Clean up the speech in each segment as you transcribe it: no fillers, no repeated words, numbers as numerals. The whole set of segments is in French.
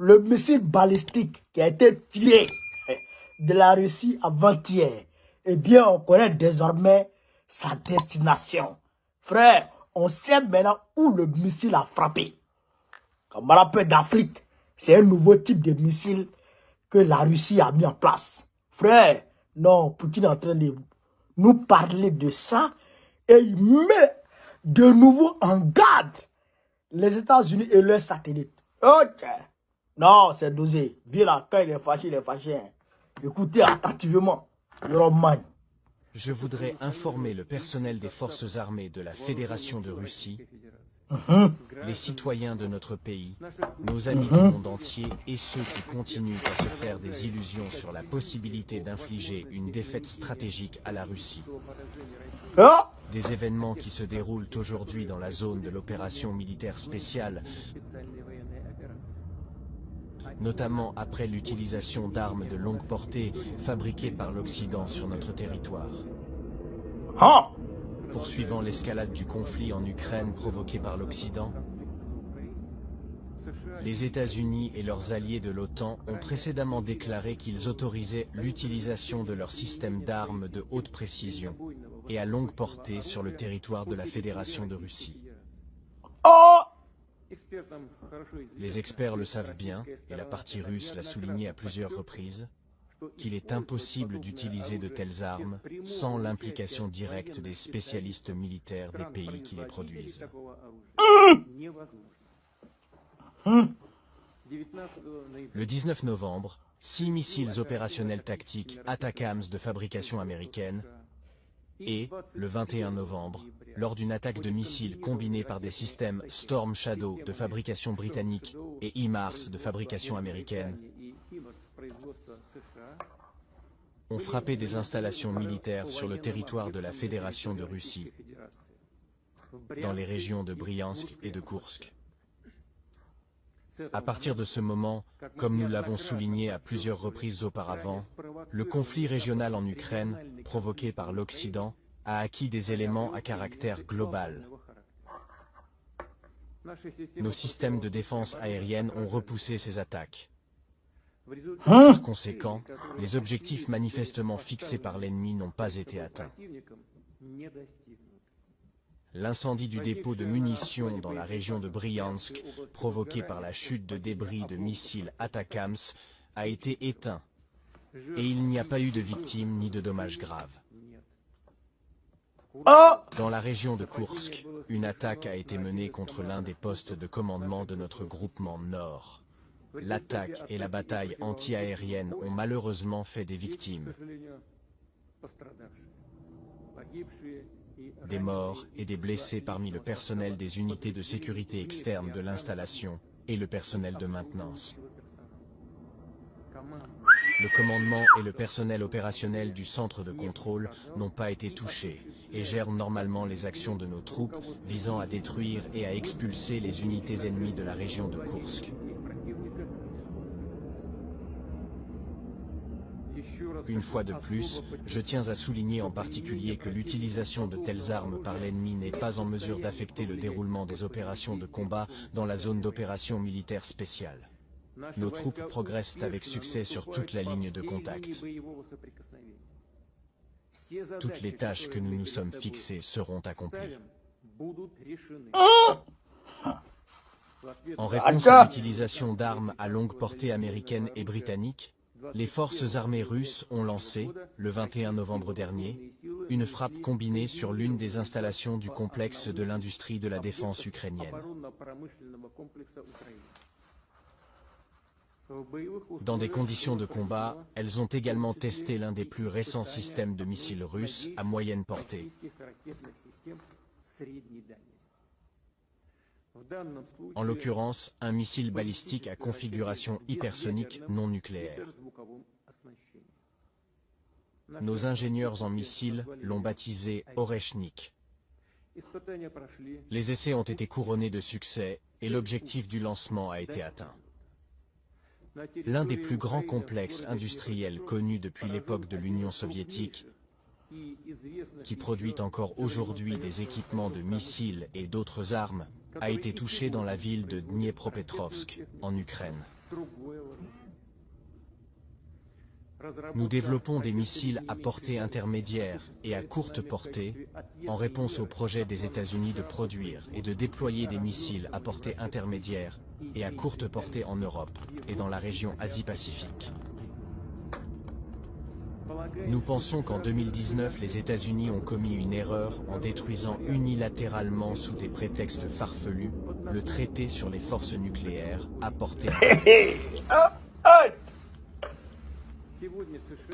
Le missile balistique qui a été tiré de la Russie avant-hier, eh bien, on connaît désormais sa destination. Frère, on sait maintenant où le missile a frappé. Comme on rappelle d'Afrique, c'est un nouveau type de missile que la Russie a mis en place. Frère, non, Poutine est en train de nous parler de ça et il met de nouveau en garde les États-Unis et leurs satellites. Ok. Non, c'est dosé. Viens là, quand il est fâché, il est fâché. Hein. Écoutez attentivement. Roman. Je voudrais informer le personnel des forces armées de la Fédération de Russie, les citoyens de notre pays, nos amis du monde entier et ceux qui continuent à se faire des illusions sur la possibilité d'infliger une défaite stratégique à la Russie. Oh. Des événements qui se déroulent aujourd'hui dans la zone de l'opération militaire spéciale, notamment après l'utilisation d'armes de longue portée fabriquées par l'Occident sur notre territoire. Oh. Poursuivant l'escalade du conflit en Ukraine provoqué par l'Occident, les États-Unis et leurs alliés de l'OTAN ont précédemment déclaré qu'ils autorisaient l'utilisation de leurs systèmes d'armes de haute précision et à longue portée sur le territoire de la Fédération de Russie. Oh. Les experts le savent bien, et la partie russe l'a souligné à plusieurs reprises, qu'il est impossible d'utiliser de telles armes sans l'implication directe des spécialistes militaires des pays qui les produisent. Le 19 novembre, 6 missiles opérationnels tactiques ATACMS de fabrication américaine et, le 21 novembre, lors d'une attaque de missiles combinée par des systèmes Storm Shadow de fabrication britannique et HIMARS de fabrication américaine, ont frappé des installations militaires sur le territoire de la Fédération de Russie, dans les régions de Bryansk et de Koursk. À partir de ce moment, comme nous l'avons souligné à plusieurs reprises auparavant, le conflit régional en Ukraine, provoqué par l'Occident, a acquis des éléments à caractère global. Nos systèmes de défense aérienne ont repoussé ces attaques. Par conséquent, les objectifs manifestement fixés par l'ennemi n'ont pas été atteints. L'incendie du dépôt de munitions dans la région de Bryansk, provoqué par la chute de débris de missiles ATACMS, a été éteint, et il n'y a pas eu de victimes ni de dommages graves. Dans la région de Koursk, une attaque a été menée contre l'un des postes de commandement de notre groupement Nord. L'attaque et la bataille anti-aérienne ont malheureusement fait des victimes, des morts et des blessés parmi le personnel des unités de sécurité externe de l'installation et le personnel de maintenance. Le commandement et le personnel opérationnel du centre de contrôle n'ont pas été touchés et gèrent normalement les actions de nos troupes visant à détruire et à expulser les unités ennemies de la région de Koursk. Une fois de plus, je tiens à souligner en particulier que l'utilisation de telles armes par l'ennemi n'est pas en mesure d'affecter le déroulement des opérations de combat dans la zone d'opération militaire spéciale. Nos troupes progressent avec succès sur toute la ligne de contact. Toutes les tâches que nous nous sommes fixées seront accomplies. En réponse à l'utilisation d'armes à longue portée américaines et britanniques, les forces armées russes ont lancé, le 21 novembre dernier, une frappe combinée sur l'une des installations du complexe de l'industrie de la défense ukrainienne. Dans des conditions de combat, elles ont également testé l'un des plus récents systèmes de missiles russes à moyenne portée. En l'occurrence, un missile balistique à configuration hypersonique non nucléaire. Nos ingénieurs en missiles l'ont baptisé Oreshnik. Les essais ont été couronnés de succès et l'objectif du lancement a été atteint. L'un des plus grands complexes industriels connus depuis l'époque de l'Union soviétique, qui produit encore aujourd'hui des équipements de missiles et d'autres armes, a été touché dans la ville de Dniepropetrovsk, en Ukraine. Nous développons des missiles à portée intermédiaire et à courte portée, en réponse au projet des États-Unis de produire et de déployer des missiles à portée intermédiaire et à courte portée en Europe et dans la région Asie-Pacifique. Nous pensons qu'en 2019, les États-Unis ont commis une erreur en détruisant unilatéralement sous des prétextes farfelus le traité sur les forces nucléaires à portée intermédiaire.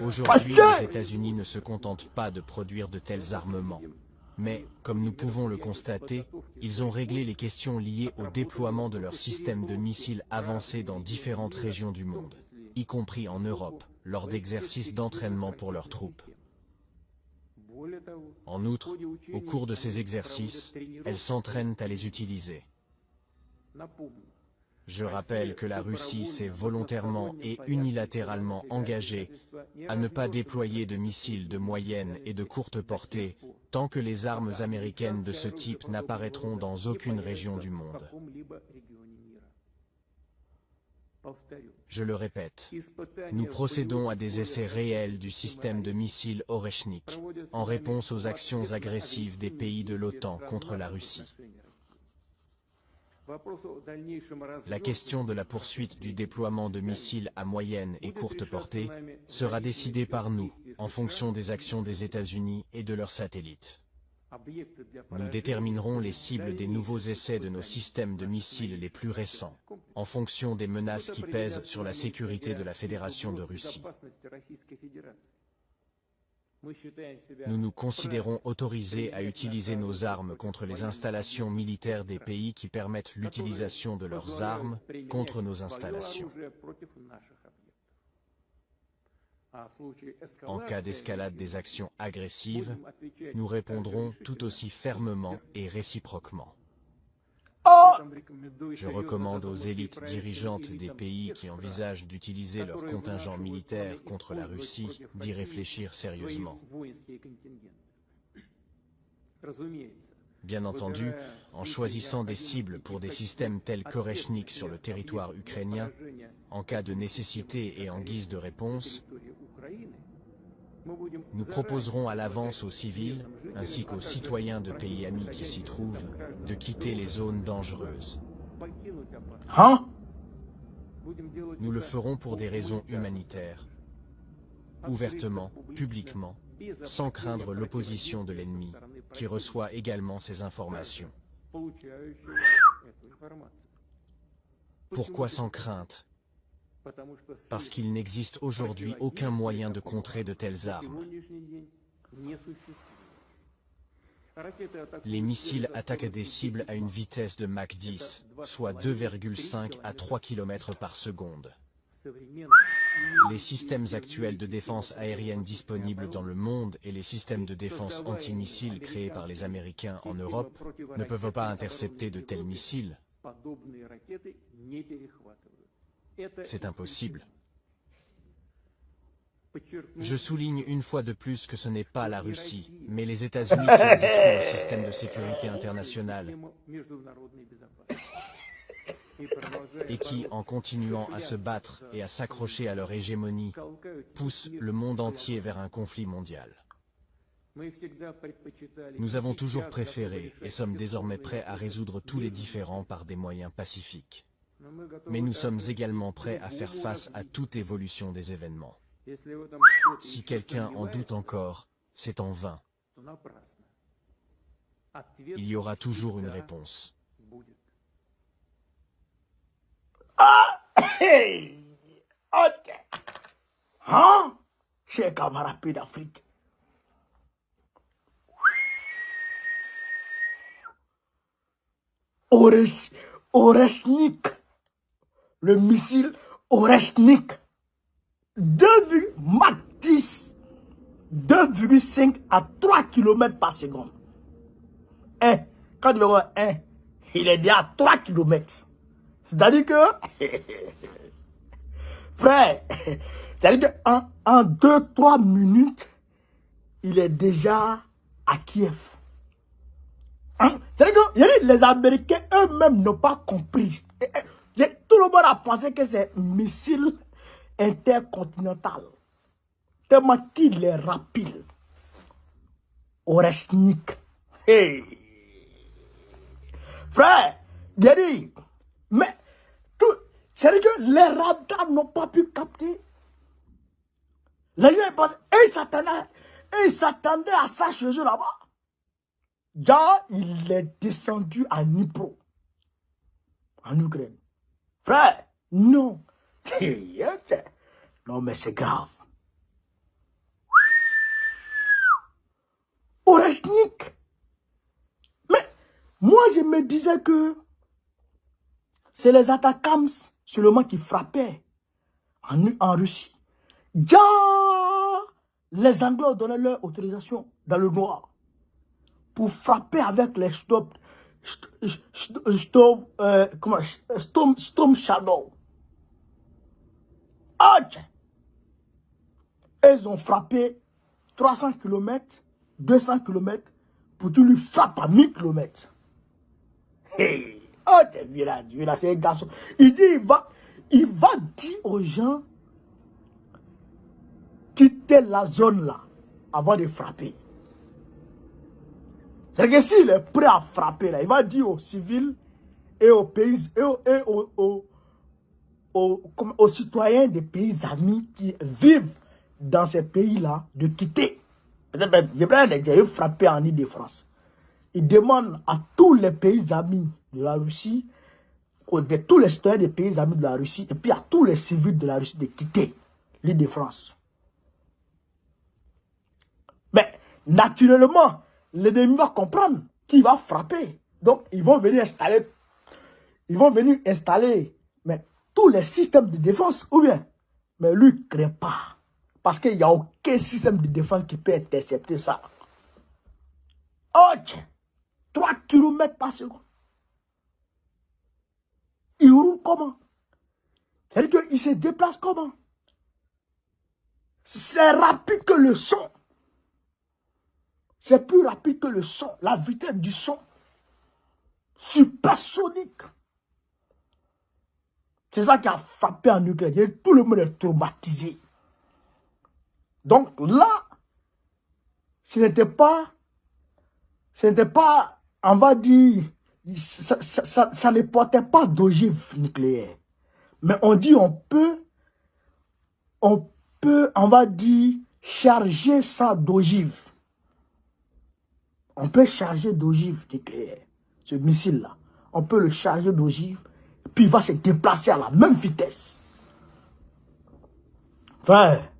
Aujourd'hui, les États-Unis ne se contentent pas de produire de tels armements. Mais, comme nous pouvons le constater, ils ont réglé les questions liées au déploiement de leurs systèmes de missiles avancés dans différentes régions du monde, y compris en Europe, lors d'exercices d'entraînement pour leurs troupes. En outre, au cours de ces exercices, elles s'entraînent à les utiliser. Je rappelle que la Russie s'est volontairement et unilatéralement engagée à ne pas déployer de missiles de moyenne et de courte portée tant que les armes américaines de ce type n'apparaîtront dans aucune région du monde. Je le répète, nous procédons à des essais réels du système de missiles Oreshnik, en réponse aux actions agressives des pays de l'OTAN contre la Russie. La question de la poursuite du déploiement de missiles à moyenne et courte portée sera décidée par nous, en fonction des actions des États-Unis et de leurs satellites. Nous déterminerons les cibles des nouveaux essais de nos systèmes de missiles les plus récents, en fonction des menaces qui pèsent sur la sécurité de la Fédération de Russie. Nous nous considérons autorisés à utiliser nos armes contre les installations militaires des pays qui permettent l'utilisation de leurs armes contre nos installations. En cas d'escalade des actions agressives, nous répondrons tout aussi fermement et réciproquement. Je recommande aux élites dirigeantes des pays qui envisagent d'utiliser leur contingent militaire contre la Russie d'y réfléchir sérieusement. Bien entendu, en choisissant des cibles pour des systèmes tels qu'Oreshnik sur le territoire ukrainien, en cas de nécessité et en guise de réponse, nous proposerons à l'avance aux civils, ainsi qu'aux citoyens de pays amis qui s'y trouvent, de quitter les zones dangereuses. Nous le ferons pour des raisons humanitaires, ouvertement, publiquement, sans craindre l'opposition de l'ennemi, qui reçoit également ces informations. Pourquoi sans crainte ? Parce qu'il n'existe aujourd'hui aucun moyen de contrer de telles armes. Les missiles attaquent des cibles à une vitesse de Mach 10, soit 2,5 à 3 km par seconde. Les systèmes actuels de défense aérienne disponibles dans le monde et les systèmes de défense antimissiles créés par les Américains en Europe ne peuvent pas intercepter de tels missiles. C'est impossible. Je souligne une fois de plus que ce n'est pas la Russie, mais les États-Unis qui ont détruit le système de sécurité internationale et qui, en continuant à se battre et à s'accrocher à leur hégémonie, poussent le monde entier vers un conflit mondial. Nous avons toujours préféré et sommes désormais prêts à résoudre tous les différends par des moyens pacifiques. Mais nous sommes également prêts à faire face à toute évolution des événements. Si quelqu'un en doute encore, c'est en vain. Il y aura toujours une réponse. Ok. Hein? Chers camarades d'Afrique. Oreshnik. Le missile Oreshnik. 2,5 à 3 km par seconde. Quand il va 1, il est déjà à 3 km. C'est-à-dire que, frère, c'est-à-dire qu'en 2-3 minutes, il est déjà à Kiev. Hein? C'est-à-dire que les Américains eux-mêmes n'ont pas compris. Tout le monde a pensé que c'est un missile intercontinental. Tellement qu'il est rapide. Oreshnik. Hey. Frère, j'ai dit, mais c'est que les radars n'ont pas pu capter. Les gens pensent, ils s'attendaient à ça chez eux là-bas. Genre, il est descendu à Dnipro, en Ukraine. Frère, non. Non, mais c'est grave. Oreshnik. Mais moi, je me disais que c'est les attaquants seulement qui frappaient en Russie. Ja, les Anglais ont donné leur autorisation dans le noir pour frapper avec les Storm Shadow. Ils ont frappé 300 km, 200 km pour tu lui frappes à 1000 km. Hey. Oh, c'est un garçon. Il dit, il va dire aux gens, quitter la zone là, avant de frapper. C'est que s'il est prêt à frapper là, il va dire aux civils et aux pays, et aux citoyens des pays amis qui vivent dans ces pays-là de quitter. Peut-être, il frappé en Île-de-France. Il demande à tous les pays amis de la Russie, tous les citoyens des pays amis de la Russie, et puis à tous les civils de la Russie de quitter l'Île-de-France. Mais naturellement, l'ennemi va comprendre qu'il va frapper. Donc, ils vont venir installer mais, tous les systèmes de défense, ou bien. Mais lui, il ne craint pas. Parce qu'il n'y a aucun système de défense qui peut intercepter ça. Ok. 3 km par seconde. Il roule comment? C'est-à-dire qu'il se déplace comment? C'est rapide que le son. C'est plus rapide que le son. La vitesse du son. Supersonique. C'est ça qui a frappé en Ukraine. Tout le monde est traumatisé. Donc là, ce n'était pas, on va dire, ça ne portait pas d'ogive nucléaire. Mais on dit on va dire, charger ça d'ogive. On peut charger d'ogive nucléaire. Ce missile-là, on peut le charger d'ogive, puis il va se déplacer à la même vitesse. Frère,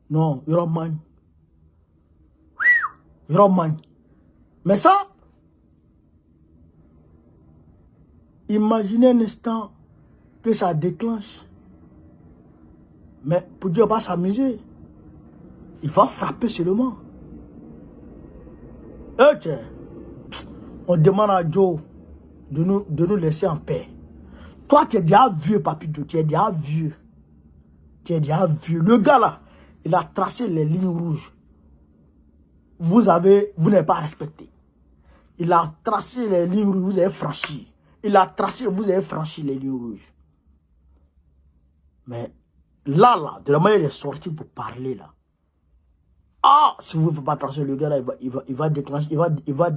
non, il y aura man. Il y aura man. Mais ça, imaginez un instant que ça déclenche. Mais pour Dieu, pas s'amuser. Il va frapper seulement. Ok. On demande à Joe de nous laisser en paix. Toi, tu es déjà vieux, papito. Tu es déjà vieux. Tu es déjà vieux. Le gars là, il a tracé les lignes rouges. Vous n'avez pas respecté. Il a tracé les lignes rouges, vous avez franchi. Il a tracé, vous avez franchi les lignes rouges. Mais là, de la manière il est sorti pour parler là. Ah, si vous ne faites pas attention, le gars là, il va déclencher, il va